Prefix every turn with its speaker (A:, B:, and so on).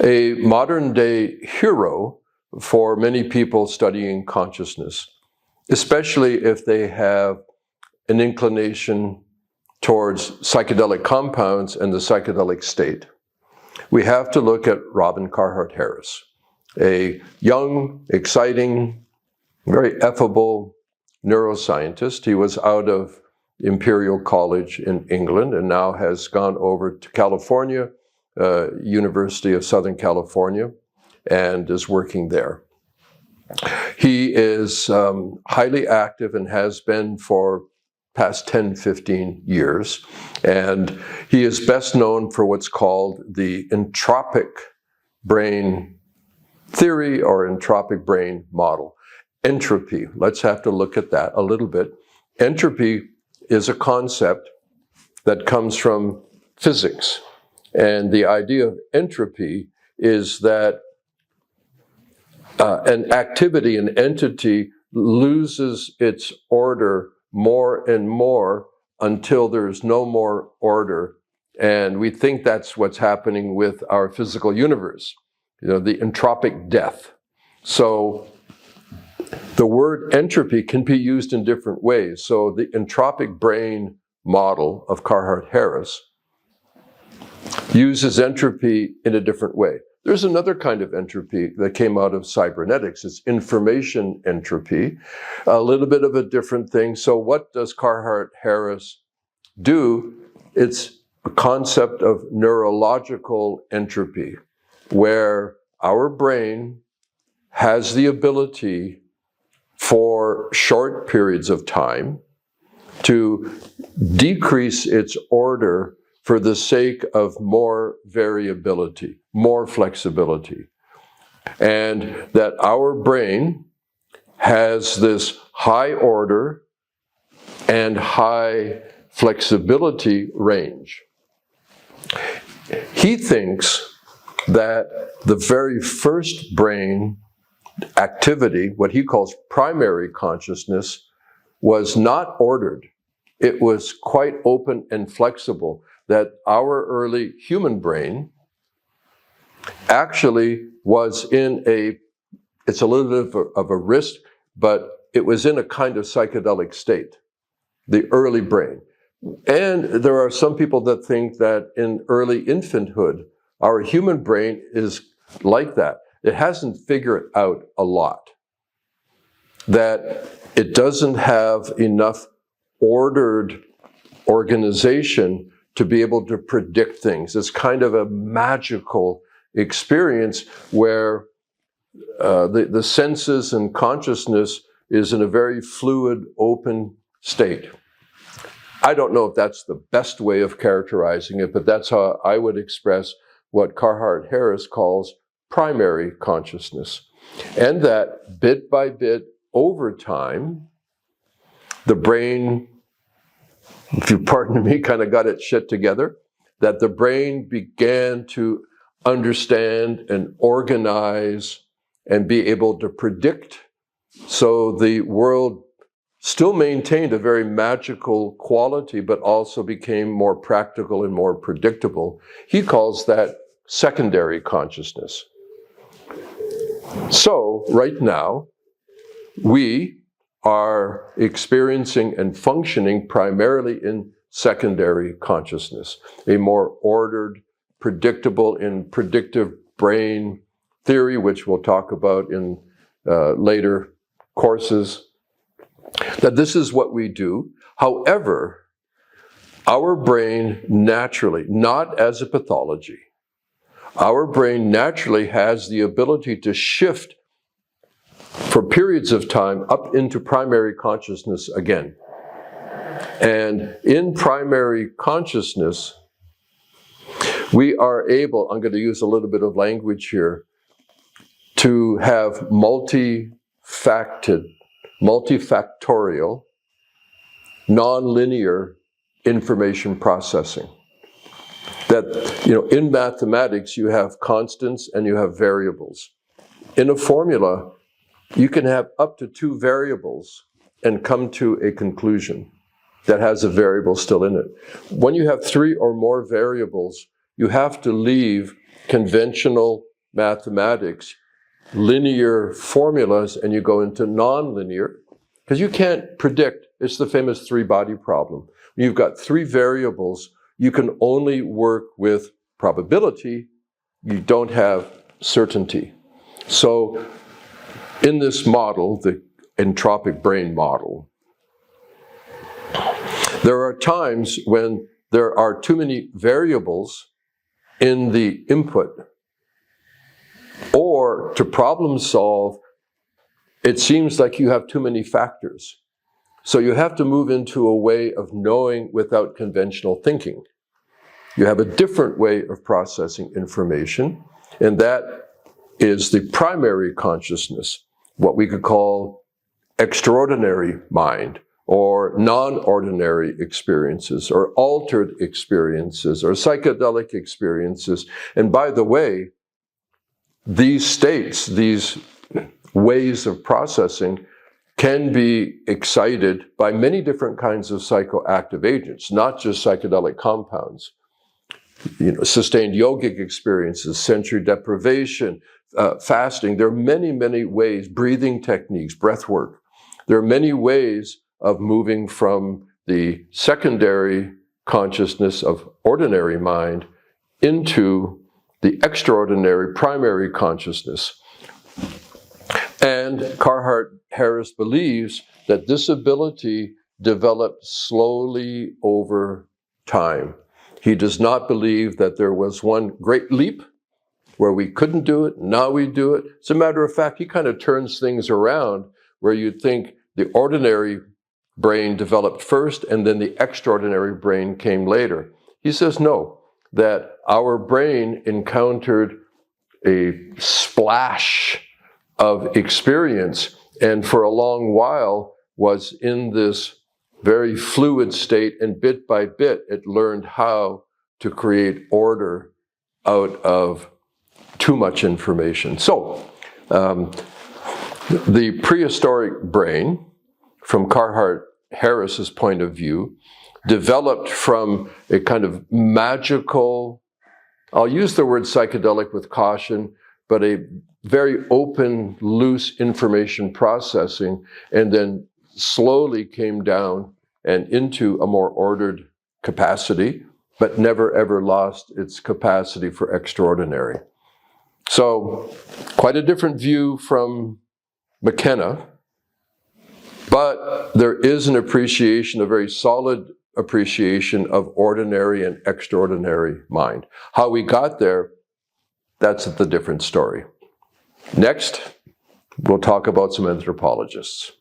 A: a modern-day hero for many people studying consciousness, especially if they have an inclination towards psychedelic compounds and the psychedelic state. We have to look at Robin Carhart Harris, a young, exciting, very affable neuroscientist. He was out of Imperial College in England and now has gone over to California, University of Southern California, and is working there. He is highly active and has been for past 10, 15 years. And he is best known for what's called the entropic brain theory or entropic brain model. Entropy, let's have to look at that a little bit. Entropy is a concept that comes from physics. And the idea of entropy is that an activity, an entity, loses its order more and more until there's no more order. And we think that's what's happening with our physical universe, the entropic death. So the word entropy can be used in different ways. So the entropic brain model of Carhart Harris uses entropy in a different way. There's another kind of entropy that came out of cybernetics. It's information entropy, a little bit of a different thing. So what does Carhart Harris do? It's a concept of neurological entropy, where our brain has the ability for short periods of time to decrease its order for the sake of more variability, more flexibility. And that our brain has this high order and high flexibility range. He thinks that the very first brain activity, what he calls primary consciousness, was not ordered. It was quite open and flexible. That our early human brain actually was in it's a little bit of a risk, but it was in a kind of psychedelic state, the early brain. And there are some people that think that in early infanthood, our human brain is like that. It hasn't figured out a lot, that it doesn't have enough ordered organization to be able to predict things. It's kind of a magical experience where the senses and consciousness is in a very fluid, open state. I don't know if that's the best way of characterizing it, but that's how I would express what Carhart Harris calls primary consciousness. And that bit by bit, over time, the brain, if you pardon me, kind of got its shit together, that the brain began to understand and organize and be able to predict. So the world still maintained a very magical quality, but also became more practical and more predictable. He calls that secondary consciousness. So right now, we are experiencing and functioning primarily in secondary consciousness, a more ordered, predictable and predictive brain theory, which we'll talk about in later courses, that this is what we do. However, our brain naturally, not as a pathology, our brain naturally has the ability to shift for periods of time up into primary consciousness again. And in primary consciousness, we are able, I'm going to use a little bit of language here, to have multifactorial, nonlinear information processing. That, in mathematics, you have constants and you have variables. In a formula, you can have up to 2 variables and come to a conclusion that has a variable still in it. When you have 3 or more variables, you have to leave conventional mathematics, linear formulas, and you go into nonlinear, because you can't predict. It's the famous three-body problem. When you've got three variables, you can only work with probability. You don't have certainty. So in this model, the entropic brain model, there are times when there are too many variables in the input, or to problem solve, it seems like you have too many factors. So you have to move into a way of knowing without conventional thinking. You have a different way of processing information, and that is the primary consciousness, what we could call extraordinary mind, or non-ordinary experiences, or altered experiences, or psychedelic experiences. And by the way, these states, these ways of processing, can be excited by many different kinds of psychoactive agents, not just psychedelic compounds. Sustained yogic experiences, sensory deprivation, fasting. There are many, many ways, breathing techniques, breath work. There are many ways of moving from the secondary consciousness of ordinary mind into the extraordinary primary consciousness. And Carhart-Harris believes that this ability developed slowly over time. He does not believe that there was one great leap where we couldn't do it, now we do it. As a matter of fact, he kind of turns things around where you'd think the ordinary brain developed first and then the extraordinary brain came later. He says no, that our brain encountered a splash of experience and for a long while was in this very fluid state, and bit by bit it learned how to create order out of too much information. So the prehistoric brain, from Carhart-Harris's point of view, developed from a kind of magical, I'll use the word psychedelic with caution, but a very open, loose information processing, and then slowly came down and into a more ordered capacity, but never ever lost its capacity for extraordinary. So quite a different view from McKenna, but there is an appreciation, a very solid appreciation of ordinary and extraordinary mind. How we got there, that's the different story. Next, we'll talk about some anthropologists.